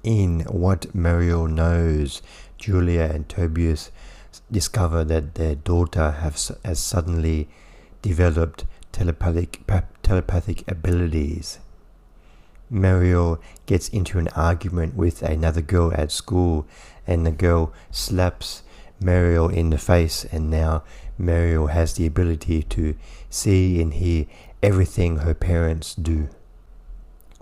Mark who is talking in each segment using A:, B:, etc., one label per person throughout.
A: In What Marielle Knows, Julia and Tobias discover that their daughter has suddenly developed telepathic abilities. Marielle gets into an argument with another girl at school, and the girl slaps Marielle in the face, and now Marielle has the ability to see and hear everything her parents do.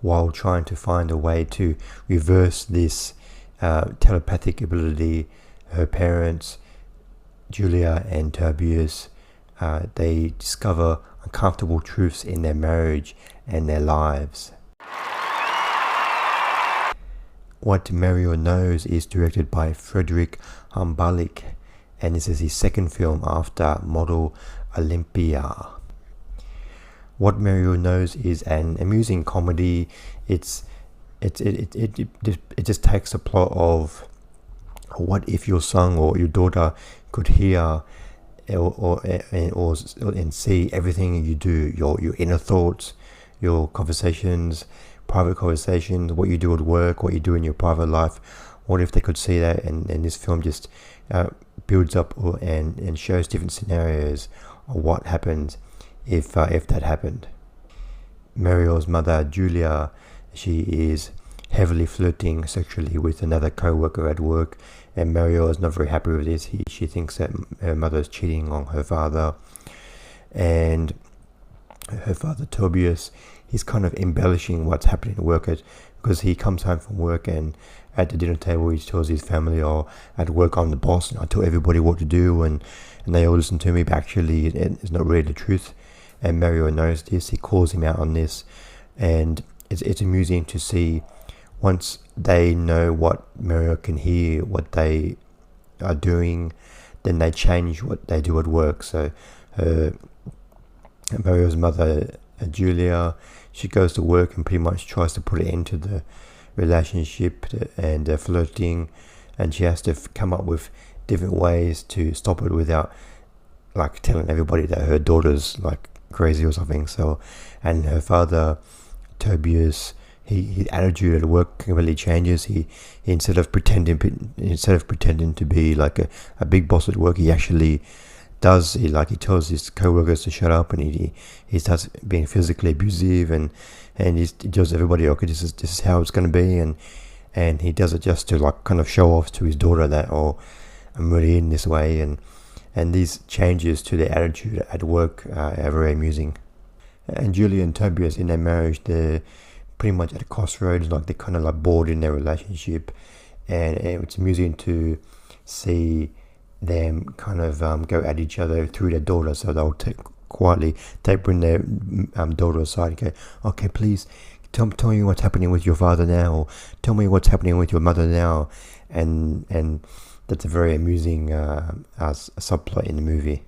A: While trying to find a way to reverse this telepathic ability, her parents, Julia and Tobias, they discover uncomfortable truths in their marriage and their lives. What Marielle Knows is directed by Frédéric Hambalek, and this is his second film after Model Olympia. What Marielle Knows is an amusing comedy. It just takes the plot of what if your son or your daughter could hear and see everything you do, your inner thoughts, your conversations, private conversations, what you do at work, what you do in your private life. What if they could see that? And this film just builds up and shows different scenarios of what happens if that happened. Marielle's mother, Julia, she is heavily flirting sexually with another co-worker at work, and Marielle is not very happy with this. She thinks that her mother is cheating on her father, and her father Tobias, he's kind of embellishing what's happening at work, because he comes home from work and at the dinner table he tells his family, "Oh, at work I'm the boss and I tell everybody what to do, and they all listen to me," but actually it's not really the truth. And Marielle knows this. He calls him out on this, and it's amusing to see once they know what Marielle can hear, what they are doing, then they change what they do at work. So Marielle's mother, Julia, she goes to work and pretty much tries to put an end to the relationship and flirting, and she has to come up with different ways to stop it without like telling everybody that her daughter's like crazy or something. So, and her father Tobias, his attitude at work completely changes. He instead of pretending to be like a big boss at work, he actually does. He tells his co-workers to shut up, and he starts being physically abusive, and he tells everybody, okay, this is how it's going to be, and he does it just to like kind of show off to his daughter that, oh, I'm really in this way, and these changes to their attitude at work are very amusing. And Julia and Tobias, in their marriage, they're pretty much at a crossroads, like they're kind of like bored in their relationship, and it's amusing to see them kind of go at each other through their daughter. So they'll bring their daughter aside and go, "Okay, please tell me what's happening with your father now, or tell me what's happening with your mother now," and that's a very amusing subplot in the movie.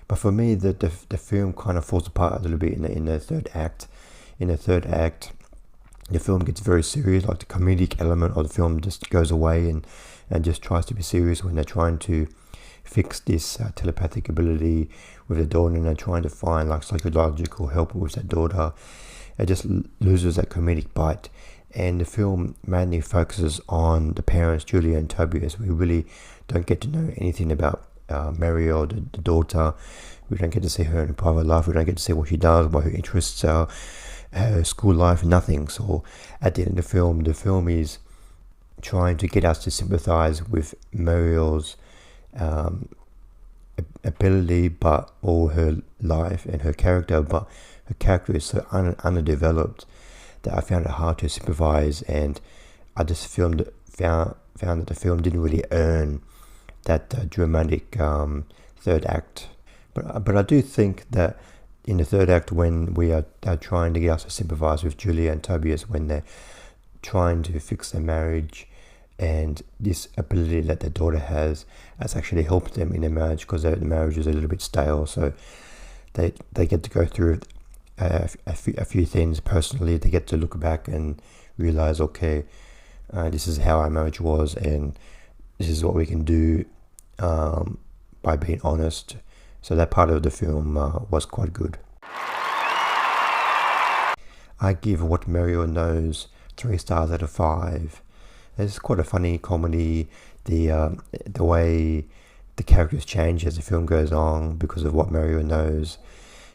A: But for me, the film kind of falls apart a little bit in the third act. In the third act, the film gets very serious. Like the comedic element of the film just goes away and just tries to be serious when they're trying to fix this telepathic ability with the daughter, and they're trying to find like psychological help with that daughter. It just loses that comedic bite, and the film mainly focuses on the parents, Julia and Tobias. We really don't get to know anything about Marielle, the daughter. We don't get to see her in her private life. We don't get to see what she does, what her interests are, her school life, nothing. So at the end of the film is trying to get us to sympathize with Marielle's ability, but all her life and her character, but her character is so underdeveloped that I found it hard to sympathize, and I just found that the film didn't really earn that dramatic third act. But I do think that in the third act, when we are trying to get us to sympathize with Julia and Tobias when they're trying to fix their marriage, and this ability that their daughter has actually helped them in their marriage, because their marriage is a little bit stale. So they get to go through a few things personally. They get to look back and realize, okay, this is how our marriage was, and this is what we can do by being honest. So that part of the film was quite good. I give What Marielle Knows 3 stars out of 5. It's quite a funny comedy. The way the characters change as the film goes on because of what Marielle knows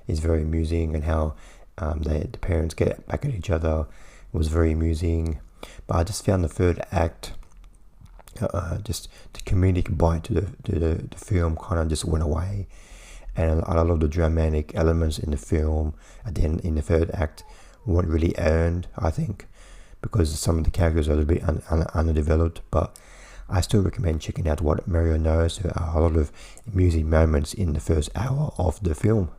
A: is very amusing, and how the parents get back at each other was very amusing. But I just found the third act, just the comedic bite to the film kind of just went away, and a lot of the dramatic elements in the film at the end in the third act weren't really earned, I think, because some of the characters are a little bit underdeveloped. But I still recommend checking out What Marielle Knows. There are a lot of amusing moments in the first hour of the film.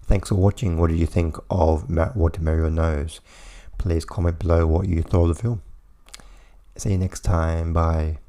A: Thanks for watching. What did you think of What Marielle Knows? Please comment below what you thought of the film. See you next time. Bye.